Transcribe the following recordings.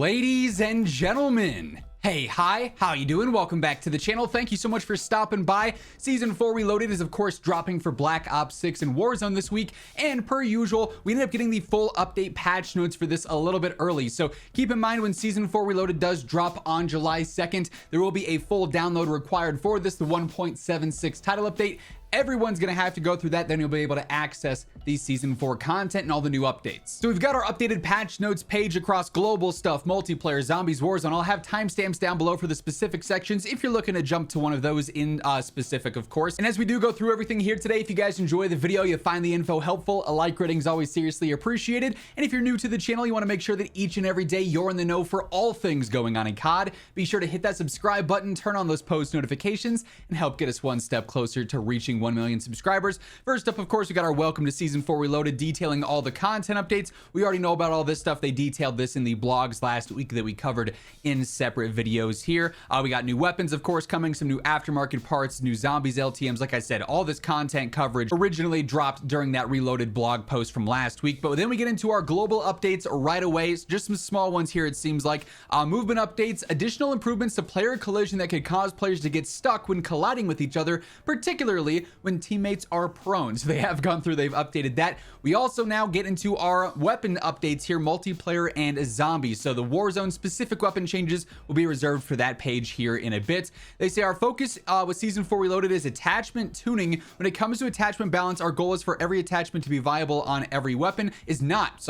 Ladies and gentlemen, hey, hi, how you doing? Welcome back to the channel. Thank you so much for stopping by. Season 4 Reloaded is of course dropping for Black Ops 6 and Warzone this week, and per usual, we ended up getting the full update patch notes for this a little bit early. So keep in mind, when Season 4 Reloaded does drop on July 2nd, there will be a full download required for this, the 1.76 title update. Everyone's gonna have to go through that, then you'll be able to access the season 4 content and all the new updates. So we've got our updated patch notes page across global stuff, multiplayer, zombies, Warzone. I'll have timestamps down below for the specific sections if you're looking to jump to one of those in specific, of course. And as we do go through everything here today, if you guys enjoy the video, you find the info helpful, a like rating is always seriously appreciated. And if you're new to the channel, you want to make sure that each and every day you're in the know for all things going on in COD. Be sure to hit that subscribe button, turn on those post notifications, and help get us one step closer to reaching 1 million subscribers. First up, of course, we got our welcome to season 4 Reloaded, detailing all the content updates. We already know about all this stuff. They detailed this in the blogs last week that we covered in separate videos here. We got new weapons, of course, coming, some new aftermarket parts, new zombies, LTMs. Like I said, all this content coverage originally dropped during that Reloaded blog post from last week. But then we get into our global updates right away. Just some small ones here, it seems like. Movement updates, additional improvements to player collision that could cause players to get stuck when colliding with each other, particularly when teammates are prone. So they have gone through, they've updated that. We also now get into our weapon updates here, multiplayer and zombies. So the Warzone specific weapon changes will be reserved for that page here in a bit. They say our focus with season 4 Reloaded is attachment tuning. When it comes to attachment balance, our goal is for every attachment to be viable on every weapon. Is not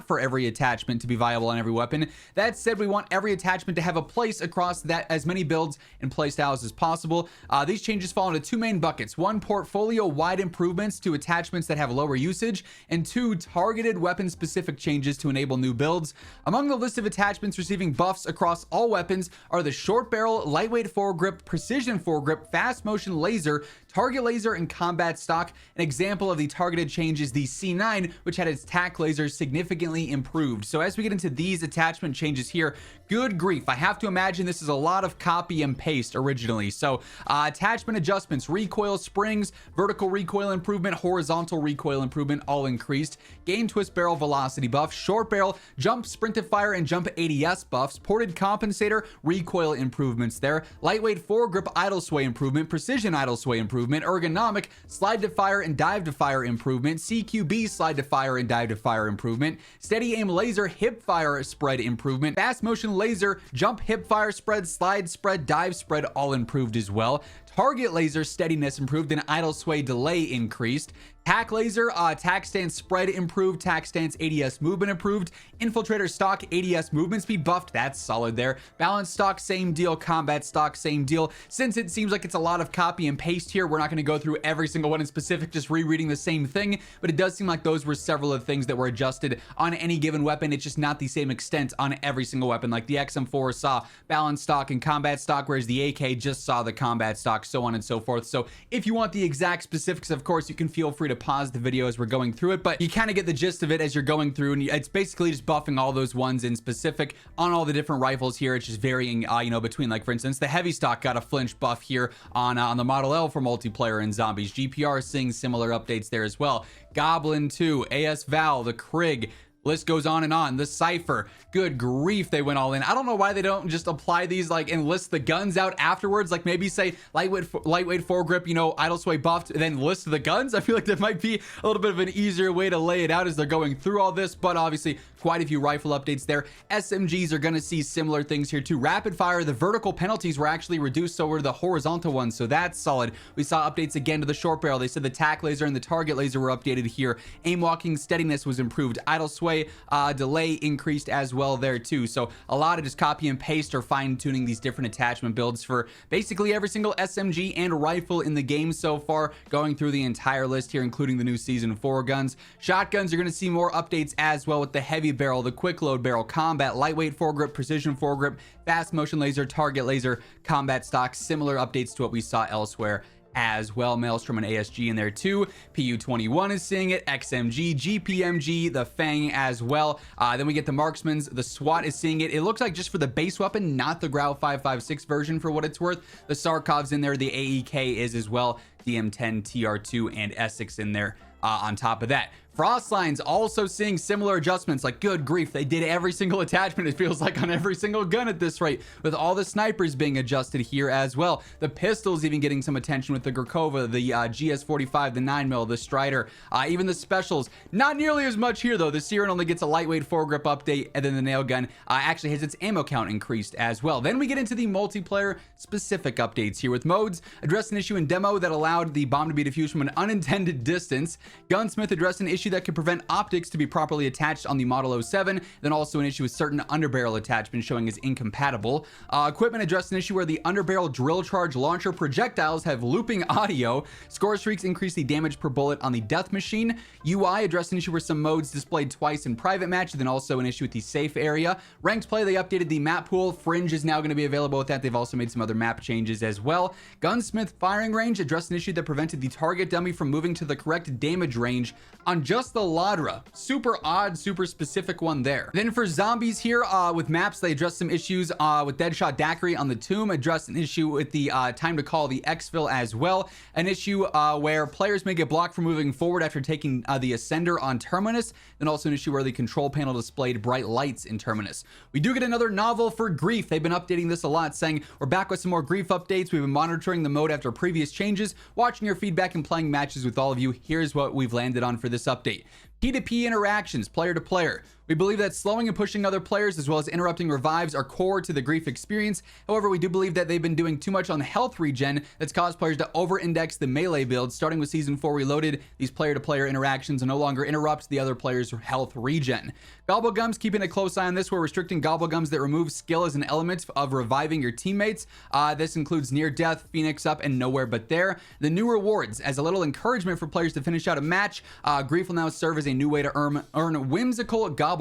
for every attachment to be viable on every weapon. That said, we want every attachment to have a place across that as many builds and playstyles as possible. These changes fall into two main buckets. One, portfolio-wide improvements to attachments that have lower usage, and two, targeted weapon-specific changes to enable new builds. Among the list of attachments receiving buffs across all weapons are the short barrel, lightweight foregrip, precision foregrip, fast motion laser, target laser, and combat stock. An example of the targeted change is the C9, which had its tac laser significantly improved. So as we get into these attachment changes here, good grief, I have to imagine this is a lot of copy and paste originally. So attachment adjustments, recoil springs, vertical recoil improvement, horizontal recoil improvement, all increased. Gain twist barrel velocity buff, short barrel, jump sprint to fire, and jump ADS buffs, ported compensator, recoil improvements there, lightweight foregrip idle sway improvement, precision idle sway improvement, ergonomic slide to fire and dive to fire improvement, CQB slide to fire and dive to fire improvement, steady aim laser hip fire spread improvement, fast motion laser jump hip fire spread, slide spread, dive spread, all improved as well. Target laser steadiness improved and idle sway delay increased. Tac laser, tac stance spread improved, tac stance ADS movement improved, infiltrator stock ADS movement speed buffed, that's solid there. Balance stock, same deal. Combat stock, same deal. Since it seems like it's a lot of copy and paste here, we're not going to go through every single one in specific, just rereading the same thing, but it does seem like those were several of the things that were adjusted on any given weapon. It's just not the same extent on every single weapon. Like the XM4 saw balance stock and combat stock, whereas the AK just saw the combat stock, so on and so forth. So if you want the exact specifics, of course, you can feel free to pause the video as we're going through it, but you kind of get the gist of it as you're going through, and it's basically just buffing all those ones in specific on all the different rifles here. It's just varying, you know, between, like, for instance, the heavy stock got a flinch buff here on the Model L for multiplayer and zombies. GPR is seeing similar updates there as well. Goblin 2, AS Val, the Krig, list goes on and on. The Cypher, good grief, they went all in. I don't know why they don't just apply these, like, and list the guns out afterwards. Like maybe say lightweight foregrip, you know, idle sway buffed, and then list the guns. I feel like that might be a little bit of an easier way to lay it out as they're going through all this, but obviously quite a few rifle updates there. SMGs are going to see similar things here too. Rapid fire, the vertical penalties were actually reduced, so were the horizontal ones, so that's solid. We saw updates again to the short barrel. They said the tac laser and the target laser were updated here. Aim walking steadiness was improved. Idle sway delay increased as well there too. So a lot of just copy and paste or fine tuning these different attachment builds for basically every single SMG and rifle in the game so far, going through the entire list here, including the new season 4 guns. Shotguns are going to see more updates as well, with the heavy barrel, the quick load barrel, combat, lightweight foregrip, precision foregrip, fast motion laser, target laser, combat stock. Similar updates to what we saw elsewhere as well. Maelstrom and ASG in there too. PU-21 is seeing it, XMG, GPMG, the Fang as well. Then we get the Marksmans, the SWAT is seeing it. It looks like just for the base weapon, not the Grau 556 version for what it's worth. The Sarkov's in there, the AEK is as well, DM10, TR2, and Essex in there on top of that. Frostline's also seeing similar adjustments. Like, good grief, they did every single attachment, it feels like, on every single gun at this rate, with all the snipers being adjusted here as well. The pistols even getting some attention with the Grakova, the GS45, the 9mm, the Strider, even the specials. Not nearly as much here though. The Siren only gets a lightweight foregrip update, and then the nail gun actually has its ammo count increased as well. Then we get into the multiplayer specific updates here, with modes addressed an issue in demo that allowed the bomb to be defused from an unintended distance. Gunsmith addressed an issue that could prevent optics to be properly attached on the Model 07, then also an issue with certain underbarrel attachments showing as incompatible. Equipment addressed an issue where the underbarrel drill charge launcher projectiles have looping audio. Score streaks increase the damage per bullet on the death machine. UI addressed an issue where some modes displayed twice in private match, then also an issue with the safe area. Ranked play, they updated the map pool. Fringe is now going to be available with that. They've also made some other map changes as well. Gunsmith firing range addressed an issue that prevented the target dummy from moving to the correct damage range on just the Ladra. Super odd, super specific one there. Then for zombies here, with maps, they addressed some issues with Deadshot Daiquiri on the Tomb, addressed an issue with the time to call the exfil as well. An issue where players may get blocked from moving forward after taking the Ascender on Terminus. Then also an issue where the control panel displayed bright lights in Terminus. We do get another novel for Grief. They've been updating this a lot, saying we're back with some more Grief updates. We've been monitoring the mode after previous changes, watching your feedback and playing matches with all of you. Here's what we've landed on for this update. P2P interactions, player to player. We believe that slowing and pushing other players as well as interrupting revives are core to the Grief experience. However, we do believe that they've been doing too much on health regen that's caused players to over-index the melee build. Starting with Season 4 Reloaded, these player-to-player interactions no longer interrupt the other player's health regen. Gobblegums, keeping a close eye on this. We're restricting Gobblegums that remove skill as an element of reviving your teammates. This includes Near Death, Phoenix Up, and Nowhere But There. The new rewards, as a little encouragement for players to finish out a match, Grief will now serve as a new way to earn whimsical Gobblegums.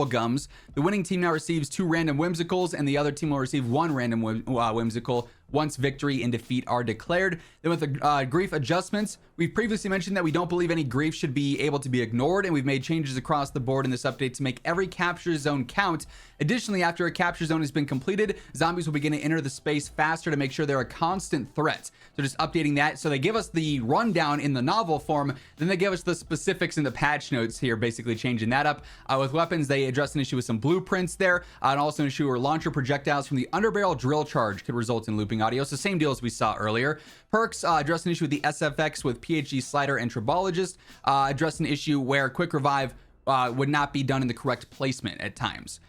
The winning team now receives 2 random whimsicals, and the other team will receive 1 random whimsical once victory and defeat are declared. Then with the Grief adjustments, we've previously mentioned that we don't believe any Grief should be able to be ignored, and we've made changes across the board in this update to make every capture zone count. Additionally, after a capture zone has been completed, zombies will begin to enter the space faster to make sure they're a constant threat. So just updating that. So they give us the rundown in the novel form, then they give us the specifics in the patch notes here, basically changing that up. With weapons, they address an issue with some blueprints there, and also an issue where launcher projectiles from the underbarrel drill charge could result in looping audio. So same deal as we saw earlier. Perks address an issue with the SFX with PhD Slider and Tribologist. Address an issue where quick revive would not be done in the correct placement at times.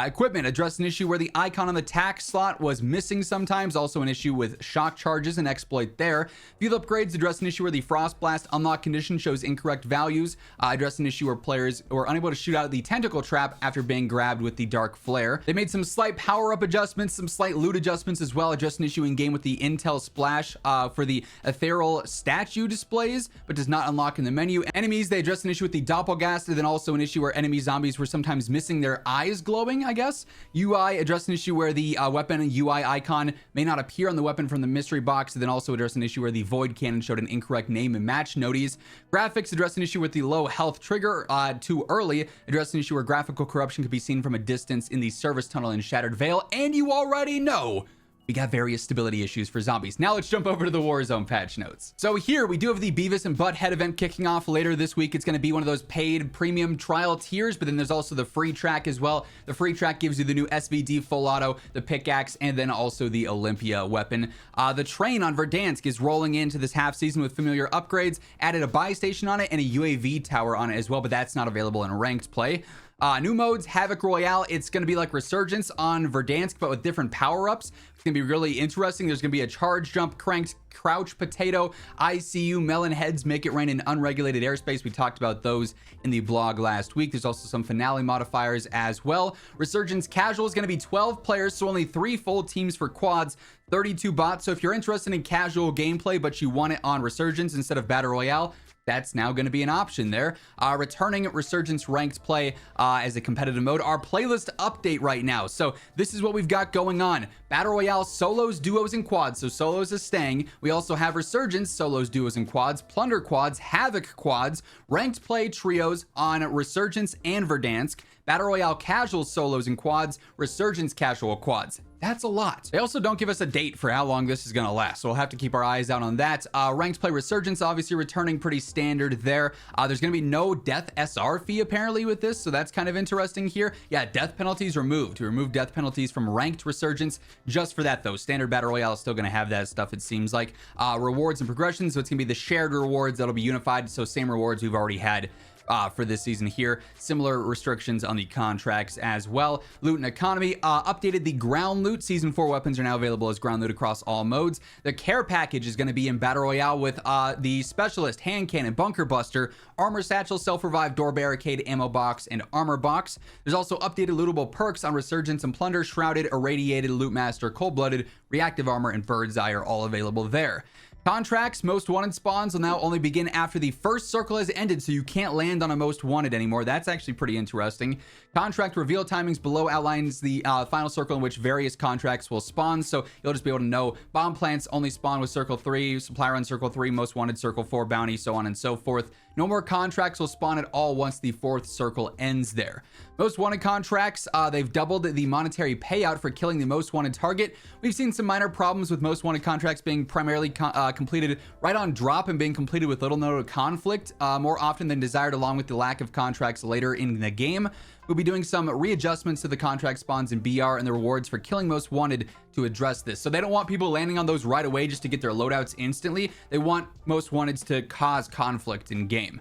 Equipment addressed an issue where the icon on the tack slot was missing sometimes, also an issue with shock charges and exploit there. Field upgrades addressed an issue where the Frost Blast unlock condition shows incorrect values. Addressed an issue where players were unable to shoot out the tentacle trap after being grabbed with the dark flare. They made some slight power-up adjustments, some slight loot adjustments as well. Addressed an issue in game with the Intel Splash for the ethereal statue displays, but does not unlock in the menu. Enemies, they addressed an issue with the Doppelgast, and then also an issue where enemy zombies were sometimes missing their eyes glowing, I guess. UI addressed an issue where the weapon UI icon may not appear on the weapon from the mystery box, and then also addressed an issue where the void cannon showed an incorrect name and match noties. Graphics addressed an issue with the low health trigger too early. Addressed an issue where graphical corruption could be seen from a distance in the service tunnel in Shattered Veil, and you already know we got various stability issues for zombies. Now let's jump over to the Warzone patch notes. So here we do have the Beavis and Butthead event kicking off later this week. It's going to be one of those paid premium trial tiers, but then there's also the free track as well. The free track gives you the new SVD full auto, the pickaxe, and then also the Olympia weapon. The train on Verdansk is rolling into this half season with familiar upgrades, added a buy station on it and a UAV tower on it as well, but that's not available in ranked play. New modes, Havoc Royale. It's going to be like Resurgence on Verdansk, but with different power-ups. It's going to be really interesting. There's going to be a charge jump, cranked, crouch potato, ICU, melon heads, make it rain in unregulated airspace. We talked about those in the blog last week. There's also some finale modifiers as well. Resurgence Casual is going to be 12 players, so only 3 full teams for quads, 32 bots. So if you're interested in casual gameplay, but you want it on Resurgence instead of Battle Royale, that's now going to be an option there. Returning Resurgence ranked play as a competitive mode. Our playlist update right now. So this is what we've got going on. Battle Royale solos, duos, and quads. So solos is staying. We also have Resurgence solos, duos, and quads. Plunder quads, Havoc quads, ranked play trios on Resurgence and Verdansk. Battle Royale casual solos and quads, Resurgence casual quads. That's a lot. They also don't give us a date for how long this is going to last, so we'll have to keep our eyes out on that. Ranked play Resurgence obviously returning pretty standard there. There's going to be no death SR fee apparently with this, so that's kind of interesting here. Yeah, death penalties removed. We removed death penalties from ranked Resurgence just for that though. Standard Battle Royale is still going to have that stuff, it seems like. Rewards and progressions, so it's going to be the shared rewards that'll be unified, so same rewards we've already had for this season here. Similar restrictions on the contracts as well. Loot and economy updated the ground loot. Season 4 weapons are now available as ground loot across all modes. The care package is going to be in Battle Royale with the specialist, hand cannon, bunker buster, armor satchel, self-revive, door barricade, ammo box, and armor box. There's also updated lootable perks on Resurgence and Plunder. Shrouded, irradiated, loot master, cold-blooded, reactive armor, and bird's eye are all available there. Contracts, most wanted spawns will now only begin after the first circle has ended, so you can't land on a most wanted anymore. That's actually pretty interesting. Contract reveal timings below outlines the final circle in which various contracts will spawn, so you'll just be able to know bomb plants only spawn with circle 3, supply run circle 3, most wanted circle 4, bounty, so on and so forth. No more contracts will spawn at all once the 4th circle ends there. Most wanted contracts, they've doubled the monetary payout for killing the most wanted target. We've seen some minor problems with most wanted contracts being primarily completed right on drop and being completed with little no conflict more often than desired, along with the lack of contracts later in the game. We'll be doing some readjustments to the contract spawns in BR and the rewards for killing most wanted to address this. So they don't want people landing on those right away just to get their loadouts instantly. They want most wanteds to cause conflict in game.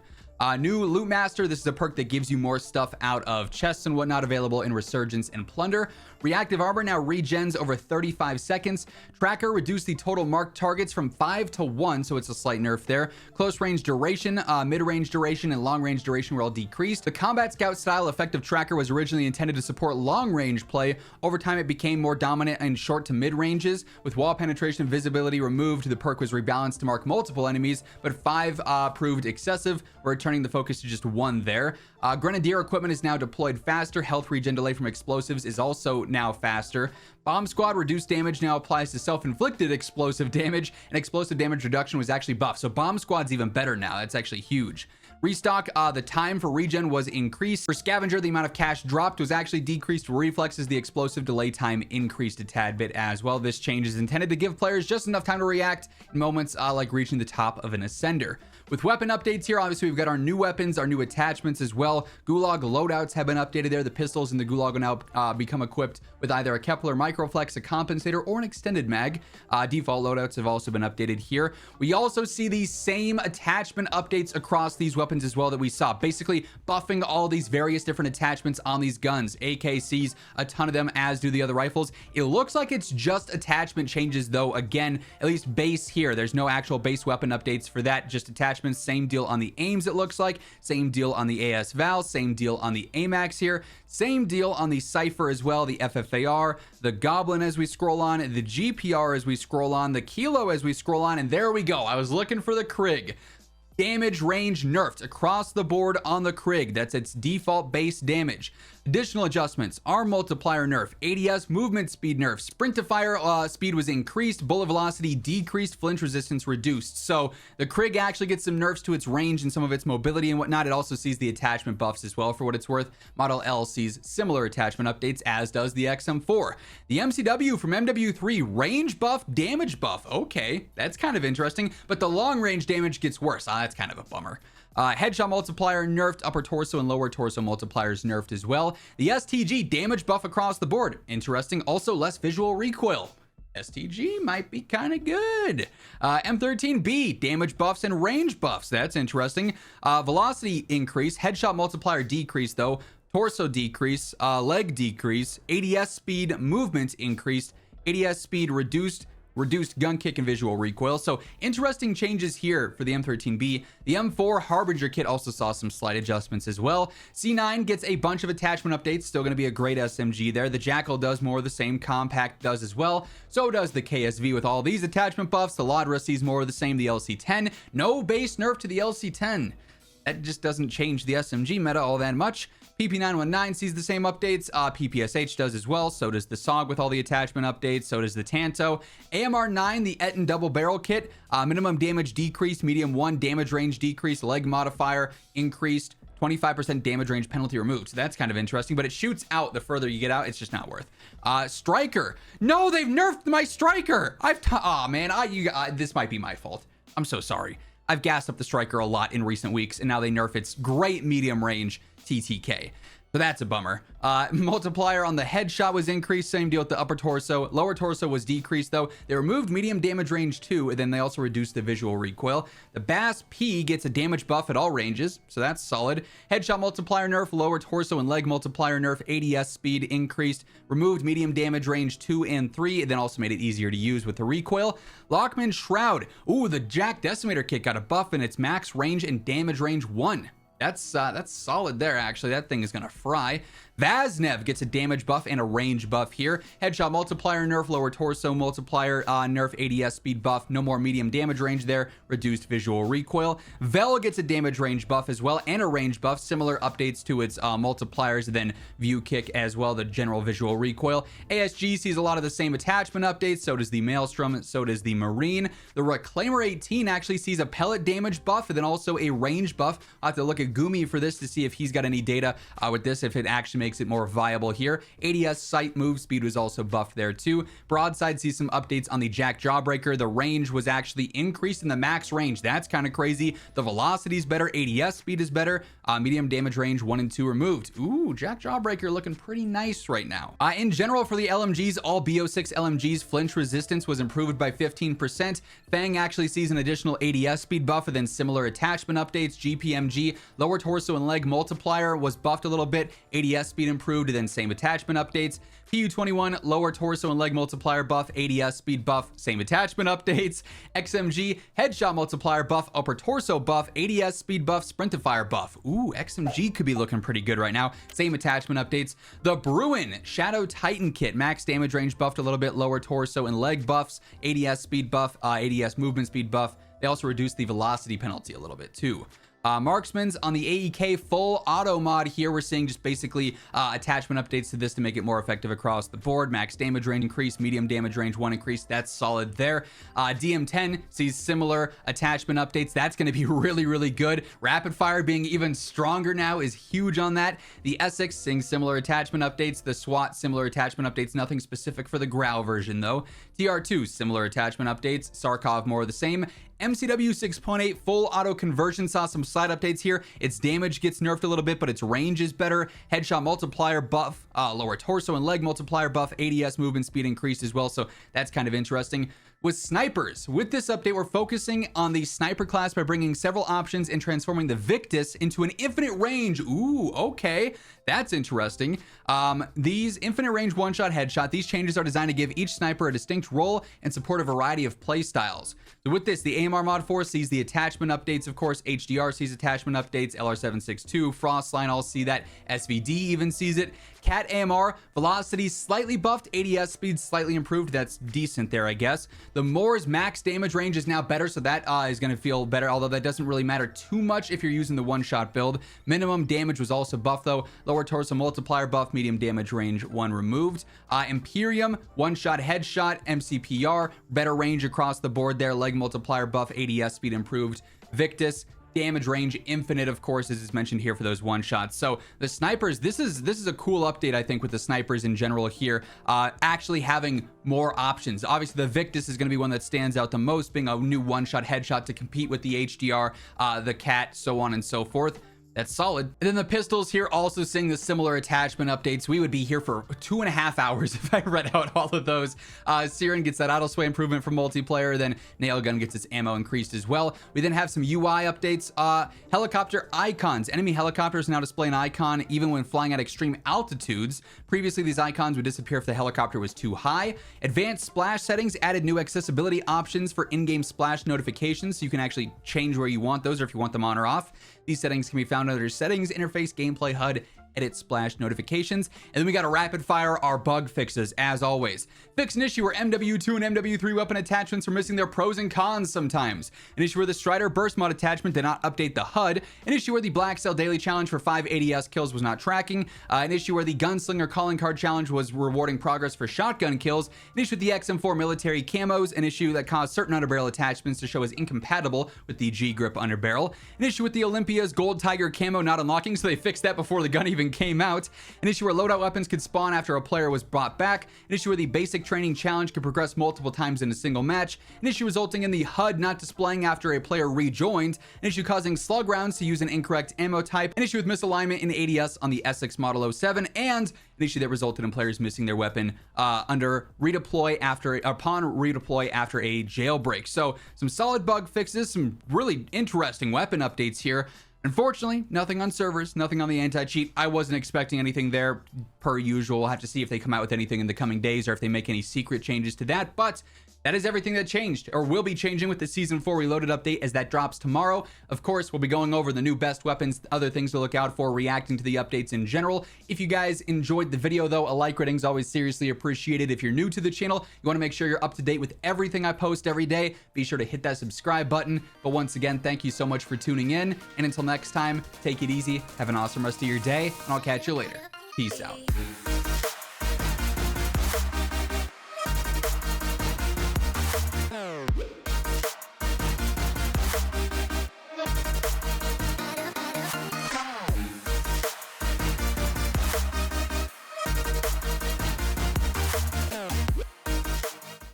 New Loot Master, this is a perk that gives you more stuff out of chests and whatnot, available in Resurgence and Plunder. Reactive Armor now regens over 35 seconds. Tracker reduced the total marked targets from 5 to 1, so it's a slight nerf there. Close range duration, mid-range duration, and long-range duration were all decreased. The Combat Scout style effective tracker was originally intended to support long-range play. Over time, it became more dominant in short to mid-ranges. With wall penetration and visibility removed, the perk was rebalanced to mark multiple enemies, but 5 proved excessive. We're turning the focus to just 1 there. Grenadier equipment is now deployed faster. Health regen delay from explosives is also now faster. Bomb Squad reduced damage now applies to self-inflicted explosive damage, and explosive damage reduction was actually buffed. So Bomb Squad's even better now. That's actually huge. Restock, the time for regen was increased. For Scavenger, the amount of cash dropped was actually decreased. For Reflexes, the explosive delay time increased a tad bit as well. This change is intended to give players just enough time to react in moments like reaching the top of an ascender. With weapon updates here, obviously we've got our new weapons, our new attachments as well. Gulag loadouts have been updated there. The pistols in the Gulag will now become equipped with either a Kepler Microflex, a compensator, or an extended mag. Default loadouts have also been updated here. We also see the same attachment updates across these weapons as well that we saw, basically buffing all these various different attachments on these guns. AKCs, a ton of them, as do the other rifles. It looks like it's just attachment changes though. Again, at least base here, there's no actual base weapon updates for that, just attachments. Same deal on the aims, it looks like. Same deal on the AS Val, same deal on the AMAX here. Same deal on the Cypher as well, the FFAR, the Goblin as we scroll on, the GPR as we scroll on, the Kilo as we scroll on, and there we go. I was looking for the Krig. Damage range nerfed across the board on the Krig. That's its default base damage. Additional adjustments: arm multiplier nerf, ADS movement speed nerf, sprint to fire speed was increased, bullet velocity decreased, flinch resistance reduced. So the Krig actually gets some nerfs to its range and some of its mobility and whatnot. It also sees the attachment buffs as well, for what it's worth. Model L sees similar attachment updates, as does the XM4. The MCW from MW3, range buff, damage buff. Okay, that's kind of interesting, but the long range damage gets worse. That's kind of a bummer. Headshot multiplier nerfed, upper torso and lower torso multipliers nerfed as well. The STG damage buff across the board. Interesting. Also less visual recoil. STG might be kind of good. M13B damage buffs and range buffs. That's interesting. Velocity increase, headshot multiplier decrease though. Torso decrease, leg decrease, ADS speed movement increased, ADS speed reduced gun kick and visual recoil. So interesting changes here for the M13B. The M4 Harbinger kit also saw some slight adjustments as well. C9 gets a bunch of attachment updates, still going to be a great SMG there. The Jackal does more of the same, Compact does as well. So does the KSV with all these attachment buffs. The Ladra sees more of the same. The LC10, no base nerf to the LC10. That just doesn't change the SMG meta all that much. PP919 sees the same updates. PPSH does as well. So does the SOG with all the attachment updates. So does the Tanto. AMR9, the Etten double barrel kit. Minimum damage decreased. Medium 1 damage range decreased. Leg modifier increased. 25% damage range penalty removed. So that's kind of interesting, but it shoots out the further you get out. It's just not worth. Striker. No, they've nerfed my striker. Oh man, this might be my fault. I'm so sorry. I've gassed up the striker a lot in recent weeks, and now they nerf its great medium range TTK. So that's a bummer. Multiplier on the headshot was increased. Same deal with the upper torso. Lower torso was decreased, though. They removed medium damage range 2, and then they also reduced the visual recoil. The Bass P gets a damage buff at all ranges, so that's solid. Headshot multiplier nerf, lower torso and leg multiplier nerf, ADS speed increased, removed medium damage range 2 and 3, and then also made it easier to use with the recoil. Lockman Shroud. Ooh, the Jack Decimator kit got a buff in its max range and damage range 1. That's solid there, actually. That thing is gonna fry. Vaznev gets a damage buff and a range buff here. Headshot multiplier nerf, lower torso multiplier nerf, ADS speed buff, no more medium damage range there, reduced visual recoil. Vel gets a damage range buff as well and a range buff, similar updates to its multipliers, then view kick as well, the general visual recoil. ASG sees a lot of the same attachment updates, so does the Maelstrom, so does the Marine. The Reclaimer 18 actually sees a pellet damage buff and then also a range buff. I'll have to look at Gumi for this to see if he's got any data with this, if it actually makes it more viable here. ADS sight move speed was also buffed there too. Broadside sees some updates on the Jack Jawbreaker. The range was actually increased in the max range. That's kind of crazy. The velocity is better. ADS speed is better. Medium damage range 1 and 2 removed. Ooh, Jack Jawbreaker looking pretty nice right now. In general, for the LMGs, all BO6 LMGs flinch resistance was improved by 15%. Fang actually sees an additional ADS speed buff and then similar attachment updates. GPMG, lower torso and leg multiplier was buffed a little bit. ADS speed improved and then same attachment updates. PU21, lower torso and leg multiplier buff, ADS speed buff, same attachment updates. XMG, headshot multiplier buff, upper torso buff, ADS speed buff, sprintifier buff. Ooh, XMG could be looking pretty good right now. Same attachment updates. The Bruin Shadow Titan kit, max damage range buffed a little bit, lower torso and leg buffs, ADS speed buff, ADS movement speed buff. They also reduced the velocity penalty a little bit too. Marksman's on the AEK full auto mod here. We're seeing just basically attachment updates to this to make it more effective across the board. Max damage range increase, medium damage range 1 increase. That's solid there. DM10 sees similar attachment updates. That's going to be really, really good. Rapid fire being even stronger now is huge on that. The Essex seeing similar attachment updates. The SWAT similar attachment updates. Nothing specific for the Grau version though. TR2 similar attachment updates. Sarkov more of the same. MCW 6.8 full auto conversion saw some side updates here. Its damage gets nerfed a little bit, but its range is better. Headshot multiplier buff, lower torso and leg multiplier buff, ADS movement speed increased as well, so that's kind of interesting. With snipers, with this update, we're focusing on the sniper class by bringing several options and transforming the Victus into an infinite range. Ooh, okay, that's interesting. These infinite range one-shot headshot, these changes are designed to give each sniper a distinct role and support a variety of play styles. So with this, the AMR Mod 4 sees the attachment updates, of course. HDR sees attachment updates. LR762, Frostline all see that. SVD even sees it. Cat AMR, velocity slightly buffed, ADS speed slightly improved. That's decent there, I guess. The Moore's max damage range is now better, so that is going to feel better, although that doesn't really matter too much if you're using the one-shot build. Minimum damage was also buffed, though. Lower torso multiplier buff, medium damage range 1 removed. Imperium, one-shot headshot, MCPR, better range across the board there. Leg multiplier buff, ADS speed improved. Victus, damage range infinite, of course, as is mentioned here for those one shots. So the snipers, this is a cool update, I think, with the snipers in general here, actually having more options. Obviously the Victus is going to be one that stands out the most, being a new one-shot headshot to compete with the HDR, the Cat, so on and so forth. That's solid. And then the pistols here also seeing the similar attachment updates. We would be here for 2.5 hours if I read out all of those. Siren gets that auto sway improvement for multiplayer. Then Nailgun gets its ammo increased as well. We then have some UI updates. Helicopter icons. Enemy helicopters now display an icon even when flying at extreme altitudes. Previously, these icons would disappear if the helicopter was too high. Advanced splash settings added new accessibility options for in-game splash notifications, so you can actually change where you want those or if you want them on or off. These settings can be found under Settings, Interface, Gameplay HUD, edit splash notifications. And then we got to rapid fire our bug fixes as always. Fix an issue where MW2 and MW3 weapon attachments are missing their pros and cons sometimes. An issue where the Strider burst mod attachment did not update the HUD. An issue where the Black Cell daily challenge for 5 ADS kills was not tracking. An issue where the Gunslinger calling card challenge was rewarding progress for shotgun kills. An issue with the XM4 military camos. An issue that caused certain underbarrel attachments to show as incompatible with the G-grip underbarrel. An issue with the Olympia's Gold Tiger camo not unlocking, so they fixed that before the gun even came out. An issue where loadout weapons could spawn after a player was brought back. An issue where the basic training challenge could progress multiple times in a single match. An issue resulting in the HUD not displaying after a player rejoined. An issue causing slug rounds to use an incorrect ammo type. An issue with misalignment in ADS on the Essex Model 07, and an issue that resulted in players missing their weapon upon redeploy after a jailbreak. So some solid bug fixes, some really interesting weapon updates here. Unfortunately, nothing on servers, nothing on the anti-cheat. I wasn't expecting anything there per usual. We'll have to see if they come out with anything in the coming days or if they make any secret changes to that. But that is everything that changed or will be changing with the Season 4 Reloaded update as that drops tomorrow. Of course, we'll be going over the new best weapons, other things to look out for, reacting to the updates in general. If you guys enjoyed the video, though, a like rating is always seriously appreciated. If you're new to the channel, you want to make sure you're up to date with everything I post every day. Be sure to hit that subscribe button. But once again, thank you so much for tuning in. And until next time, take it easy, have an awesome rest of your day, and I'll catch you later. Peace out.